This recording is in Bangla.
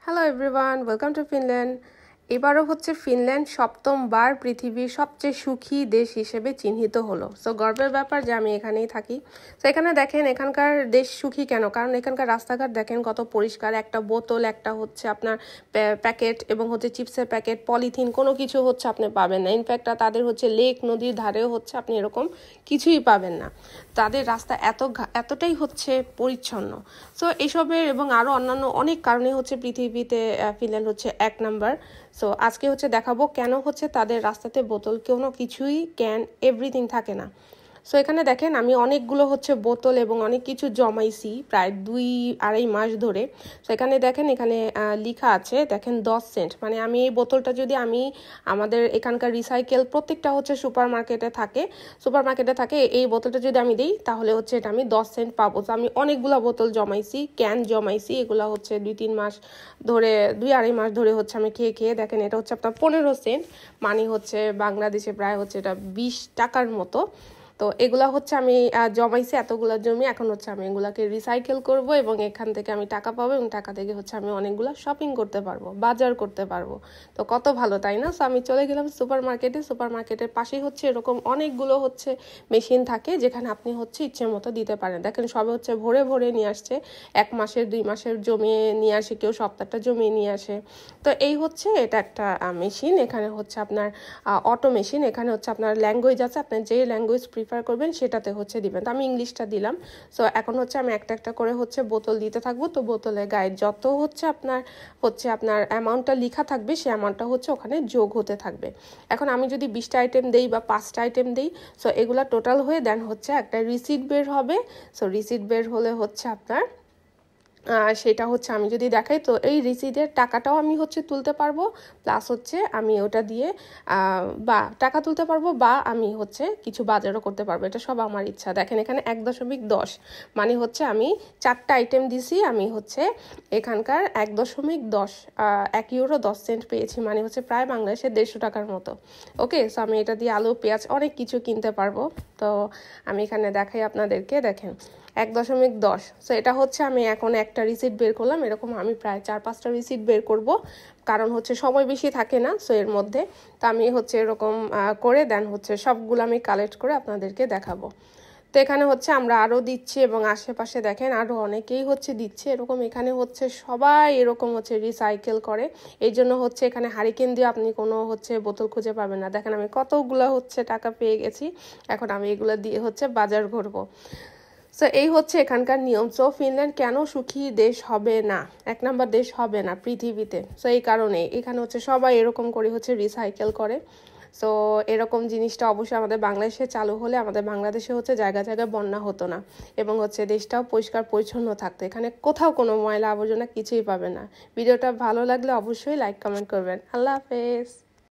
Hello everyone, welcome to Finland. এবারও হচ্ছে ফিনল্যান্ড সপ্তমবার পৃথিবীর সবচেয়ে সুখী দেশ হিসেবে চিহ্নিত হলো। সো গর্বের ব্যাপার যে আমি এখানেই থাকি। সো এখানে দেখেন এখানকার দেশ সুখী কেন, কারণ এখানকার রাস্তাঘাট দেখেন কত পরিষ্কার। একটা বোতল, একটা হচ্ছে আপনার প্যাকেট এবং হচ্ছে চিপসের প্যাকেট, পলিথিন কোনো কিছু হচ্ছে আপনি পাবেন না। ইনফ্যাক্ট তাদের হচ্ছে লেক নদীর ধারেও হচ্ছে আপনি এরকম কিছুই পাবেন না। তাদের রাস্তা এতটাই হচ্ছে পরিচ্ছন্ন। সো এইসবের এবং আরও অন্যান্য অনেক কারণে হচ্ছে পৃথিবীতে ফিনল্যান্ড হচ্ছে 1 নাম্বার। সো আজকে হচ্ছে দেখাবো কেন হচ্ছে তাদের রাস্তাতে বোতল কোনো কিছুই ক্যান এভরিথিং থাকে না। সো এখানে দেখেন আমি অনেকগুলো হচ্ছে বোতল এবং অনেক কিছু জমাইছি প্রায় 2-2.5 মাস ধরে। সো এখানে দেখেন এখানে লেখা আছে দেখেন 10 সেন্ট, মানে আমি এই বোতলটা যদি আমি আমাদের এখানকার রিসাইকেল প্রত্যেকটা হচ্ছে সুপার মার্কেটে থাকে এই বোতলটা যদি আমি দিই তাহলে হচ্ছে এটা আমি 10 সেন্ট পাবো। তো আমি অনেকগুলো বোতল জমাইছি, ক্যান জমাইছি, এগুলো হচ্ছে 2-3 মাস ধরে 2-2.5 মাস ধরে হচ্ছে আমি খেয়ে দেখেন এটা হচ্ছে আপনার 15 সেন্ট, মানে হচ্ছে বাংলাদেশে প্রায় হচ্ছে এটা 20 টাকার মতো। তো এগুলা হচ্ছে আমি জমাইছি এতগুলা জমি, এখন হচ্ছে আমি এগুলাকে রিসাইকেল করব এবং এখান থেকে আমি টাকা পাবো এবং টাকা থেকে হচ্ছে আমি অনেকগুলো শপিং করতে পারবো, বাজার করতে পারবো। তো কত ভালো তাই না? সো আমি চলে গেলাম সুপার মার্কেটের পাশেই হচ্ছে এরকম অনেকগুলো হচ্ছে মেশিন থাকে যেখানে আপনি হচ্ছে ইচ্ছে মতো দিতে পারেন। দেখেন সবে হচ্ছে ভরে ভরে নিয়ে আসছে, 1 মাসের 2 মাসের জমিয়ে নিয়ে আসে, কেউ সপ্তাহটা জমিয়ে নিয়ে আসে। তো এই হচ্ছে এটা একটা মেশিন, এখানে হচ্ছে আপনার অটো মেশিন, এখানে হচ্ছে আপনার ল্যাঙ্গুয়েজ আছে, আপনার যে ল্যাঙ্গুয়েজ প্রিফার করবেন সেটাতে হচ্ছে দিবেন। তো আমি ইংলিশটা দিলাম। সো এখন হচ্ছে আমি একটা একটা করে হচ্ছে বোতল দিতে থাকবো। তো বোতলের গায়ে যত হচ্ছে আপনার অ্যামাউন্টটা লেখা থাকবে সেই অ্যামাউন্টটা হচ্ছে ওখানে যোগ হতে থাকবে। এখন আমি যদি 20টা আইটেম দেই বা 5টা আইটেম দেই, সো এগুলা টোটাল হয়ে দেন হচ্ছে একটা রিসিট বের হবে। সো রিসিট বের হলে হচ্ছে আপনার সেটা হচ্ছে আমি যদি দেখাই তো এই রিসিটের টাকাটাও আমি হচ্ছে তুলতে পারবো, প্লাস হচ্ছে আমি ওটা দিয়ে বা টাকা তুলতে পারবো বা আমি হচ্ছে কিছু বাজারও করতে পারবো। এটা সব আমার ইচ্ছা। দেখেন এখানে 1.10 মানে হচ্ছে আমি 4টা আইটেম দিছি, আমি হচ্ছে এখানকার 1.10 1 ইউরো 10 সেন্ট পেয়েছি, মানে হচ্ছে প্রায় বাংলাদেশের 150 টাকার মতো। ওকে, সো আমি এটা দিয়ে আলু পেঁয়াজ অনেক কিছু কিনতে পারবো। তো আমি এখানে দেখাই আপনাদেরকে, দেখেন 1.10। সো এটা হচ্ছে আমি এখন একটা রিসিট বের করলাম, এরকম আমি প্রায় 4-5টা রিসিট বের করব, কারণ হচ্ছে সময় বেশি থাকে না। সো এর মধ্যে তো আমি হচ্ছে এরকম করে দেন হচ্ছে সবগুলো আমি কালেক্ট করে আপনাদেরকে দেখাবো। তো এখানে হচ্ছে আমরা আরও দিচ্ছি এবং আশেপাশে দেখেন আরও অনেকেই হচ্ছে দিচ্ছে এরকম। এখানে হচ্ছে সবাই এরকম হচ্ছে রিসাইকেল করে, এই জন্য হচ্ছে এখানে হারিকেন দিয়ে আপনি কোনো হচ্ছে বোতল খুঁজে পাবেন না। দেখেন আমি কতগুলো হচ্ছে টাকা পেয়ে গেছি, এখন আমি এগুলো দিয়ে হচ্ছে বাজার করবো। সো এই হচ্ছে এখানকার নিয়ম। সো ফিনল্যান্ড কেন সুখী দেশ হবে না, 1 নাম্বার দেশ হবে না পৃথিবীতে? সো এই কারণে এখানে হচ্ছে সবাই এরকম করে হচ্ছে রিসাইকেল করে। সো এরকম জিনিসটা অবশ্যই আমাদের বাংলাদেশে চালু হলে আমাদের বাংলাদেশে হচ্ছে জায়গায় জায়গায় বন্যা হতো না এবং হচ্ছে দেশটাও পরিষ্কার পরিচ্ছন্ন থাকতো। এখানে কোথাও কোনো ময়লা আবর্জনা কিছুই পাবে না। ভিডিওটা ভালো লাগলে অবশ্যই লাইক কমেন্ট করবেন। আল্লাহ হাফেজ।